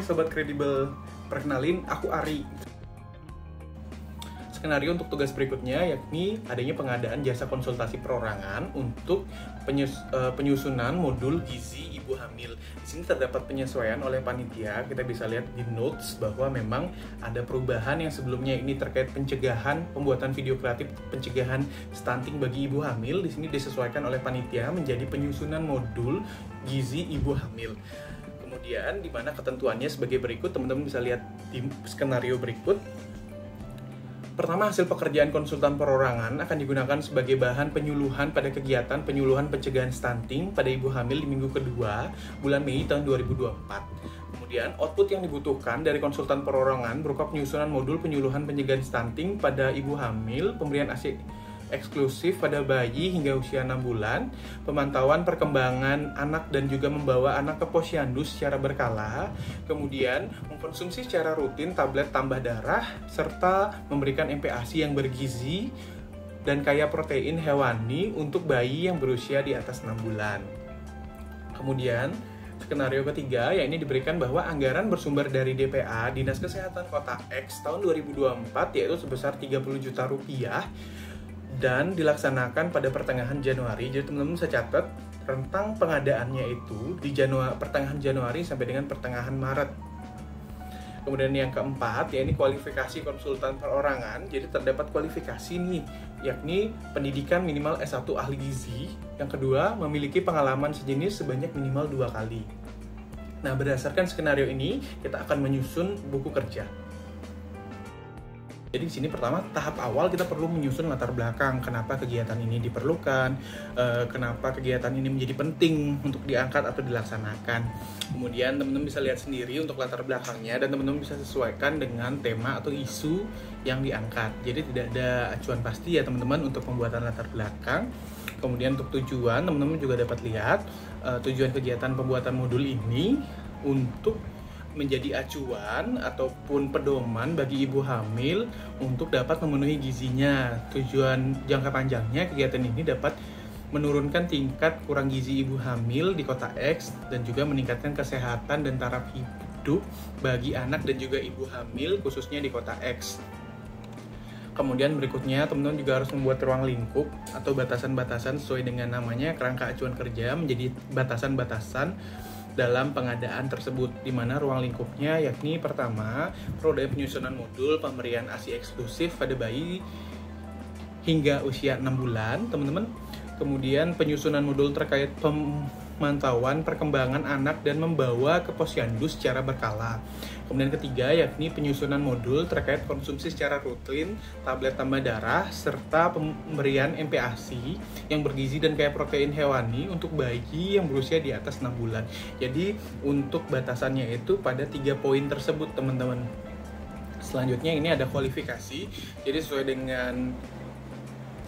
Hai Sobat Kredibel, perkenalin aku Ari. Skenario untuk tugas berikutnya yakni adanya pengadaan jasa konsultasi perorangan untuk penyusunan modul gizi ibu hamil. Di sini terdapat penyesuaian oleh panitia. Kita bisa lihat di notes bahwa memang ada perubahan yang sebelumnya ini terkait pencegahan pembuatan video kreatif pencegahan stunting bagi ibu hamil. Di sini disesuaikan oleh panitia menjadi penyusunan modul gizi ibu hamil. Kemudian di mana ketentuannya sebagai berikut, teman-teman bisa lihat di skenario berikut. Pertama, hasil pekerjaan konsultan perorangan akan digunakan sebagai bahan penyuluhan pada kegiatan penyuluhan pencegahan stunting pada ibu hamil di minggu kedua bulan Mei tahun 2024. Kemudian, output yang dibutuhkan dari konsultan perorangan berupa penyusunan modul penyuluhan pencegahan stunting pada ibu hamil, pemberian ASI eksklusif pada bayi hingga usia 6 bulan, pemantauan perkembangan anak dan juga membawa anak ke posyandu secara berkala, kemudian mengkonsumsi secara rutin tablet tambah darah, serta memberikan MPASI yang bergizi dan kaya protein hewani untuk bayi yang berusia di atas 6 bulan. Kemudian, skenario ketiga, yakni diberikan bahwa anggaran bersumber dari DPA, Dinas Kesehatan Kota X tahun 2024, yaitu sebesar 30 juta rupiah, dan dilaksanakan pada pertengahan Januari. Jadi teman-teman bisa catat rentang pengadaannya itu di pertengahan Januari sampai dengan pertengahan Maret. Kemudian yang keempat, yakni kualifikasi konsultan perorangan. Jadi terdapat kualifikasi nih, yakni pendidikan minimal S1 ahli gizi. Yang kedua, memiliki pengalaman sejenis sebanyak minimal 2 kali. Nah, berdasarkan skenario ini, kita akan menyusun buku kerja. Jadi di sini pertama, tahap awal kita perlu menyusun latar belakang kenapa kegiatan ini diperlukan, kenapa kegiatan ini menjadi penting untuk diangkat atau dilaksanakan. Kemudian teman-teman bisa lihat sendiri untuk latar belakangnya dan teman-teman bisa sesuaikan dengan tema atau isu yang diangkat. Jadi tidak ada acuan pasti ya teman-teman untuk pembuatan latar belakang. Kemudian untuk tujuan, teman-teman juga dapat lihat tujuan kegiatan pembuatan modul ini untuk menjadi acuan ataupun pedoman bagi ibu hamil untuk dapat memenuhi gizinya. Tujuan jangka panjangnya kegiatan ini dapat menurunkan tingkat kurang gizi ibu hamil di kota X dan juga meningkatkan kesehatan dan taraf hidup bagi anak dan juga ibu hamil khususnya di kota X. Kemudian berikutnya, teman-teman juga harus membuat ruang lingkup atau batasan-batasan sesuai dengan namanya kerangka acuan kerja menjadi batasan-batasan dalam pengadaan tersebut, di mana ruang lingkupnya yakni pertama, prode penyusunan modul pemberian ASI eksklusif pada bayi hingga usia 6 bulan, teman-teman. Kemudian penyusunan modul terkait pemantauan perkembangan anak dan membawa ke posyandu secara berkala. Kemudian ketiga, yakni penyusunan modul terkait konsumsi secara rutin tablet tambah darah serta pemberian MPASI yang bergizi dan kaya protein hewani untuk bayi yang berusia di atas 6 bulan. Jadi untuk batasannya itu pada 3 poin tersebut, teman-teman. Selanjutnya ini ada kualifikasi. Jadi sesuai dengan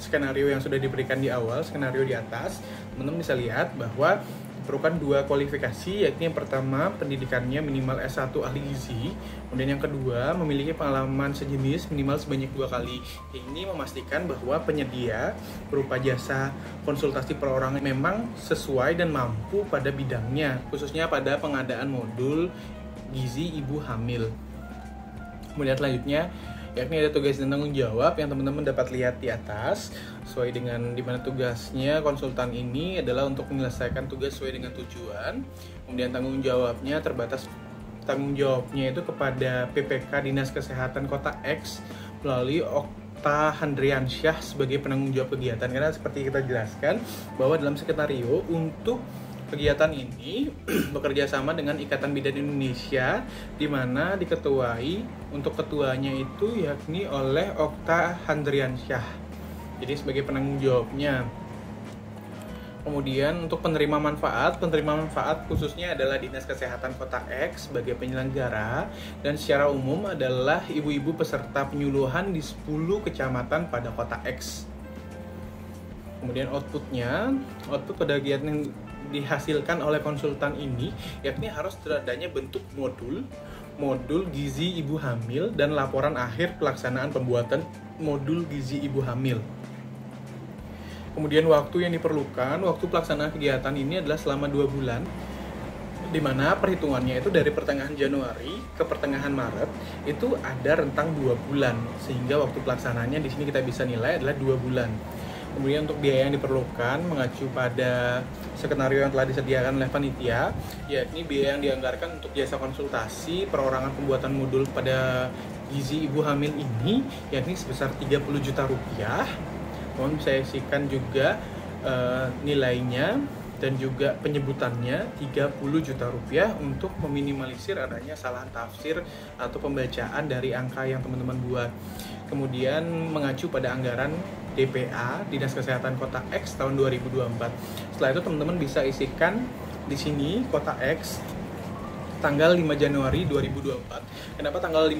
skenario yang sudah diberikan di awal, skenario di atas, teman-teman bisa lihat bahwa diperlukan 2 kualifikasi, yakni yang pertama pendidikannya minimal S1 ahli gizi, kemudian yang kedua memiliki pengalaman sejenis minimal sebanyak 2 kali. Ini memastikan bahwa penyedia berupa jasa konsultasi perorangan memang sesuai dan mampu pada bidangnya, khususnya pada pengadaan modul gizi ibu hamil. Kemudian selanjutnya, yakni ada tugas dan tanggung jawab yang teman-teman dapat lihat di atas, sesuai dengan dimana tugasnya konsultan ini adalah untuk menyelesaikan tugas sesuai dengan tujuan. Kemudian tanggung jawabnya terbatas, tanggung jawabnya itu kepada PPK Dinas Kesehatan Kota X melalui Okta Handriansyah sebagai penanggung jawab kegiatan. Karena seperti kita jelaskan bahwa dalam skenario untuk kegiatan ini bekerja sama dengan Ikatan Bidan Indonesia, di mana diketuai untuk ketuanya itu yakni oleh Okta Handriansyah. Jadi sebagai penanggung jawabnya. Kemudian untuk penerima manfaat khususnya adalah Dinas Kesehatan Kota X sebagai penyelenggara dan secara umum adalah ibu-ibu peserta penyuluhan di 10 kecamatan pada Kota X. Kemudian output pada kegiatan yang dihasilkan oleh konsultan ini yakni harus teradanya bentuk modul gizi ibu hamil dan laporan akhir pelaksanaan pembuatan modul gizi ibu hamil. Kemudian waktu yang diperlukan, waktu pelaksanaan kegiatan ini adalah selama 2 bulan. di mana perhitungannya itu dari pertengahan Januari ke pertengahan Maret itu ada rentang 2 bulan, sehingga waktu pelaksananya di sini kita bisa nilai adalah 2 bulan. Kemudian untuk biaya yang diperlukan mengacu pada skenario yang telah disediakan oleh panitia, yakni biaya yang dianggarkan untuk jasa konsultasi perorangan pembuatan modul pada gizi ibu hamil ini yakni sebesar 30 juta rupiah. Mohon saya isikan juga nilainya dan juga penyebutannya 30 juta rupiah untuk meminimalisir adanya salah tafsir atau pembacaan dari angka yang teman-teman buat. Kemudian mengacu pada anggaran DPA Dinas Kesehatan Kota X tahun 2024. Setelah itu teman-teman bisa isikan di sini kota X tanggal 5 Januari 2024. Kenapa tanggal 5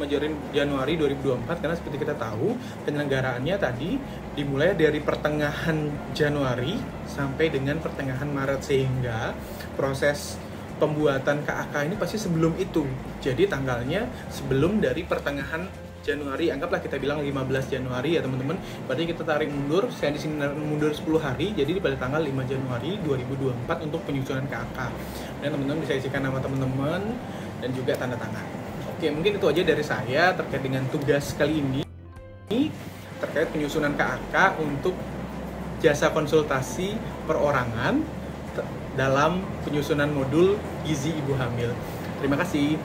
Januari 2024? Karena seperti kita tahu, penyelenggaraannya tadi dimulai dari pertengahan Januari sampai dengan pertengahan Maret, sehingga proses pembuatan KAK ini pasti sebelum itu. Jadi tanggalnya sebelum dari pertengahan Januari, anggaplah kita bilang 15 Januari ya teman-teman. Berarti kita tarik mundur, saya di sini mundur 10 hari, jadi pada tanggal 5 Januari 2024 untuk penyusunan KAK. Dan teman-teman bisa isikan nama teman-teman dan juga tanda tangan. Oke, mungkin itu aja dari saya terkait dengan tugas kali ini terkait penyusunan KAK untuk jasa konsultasi perorangan dalam penyusunan modul gizi ibu hamil. Terima kasih.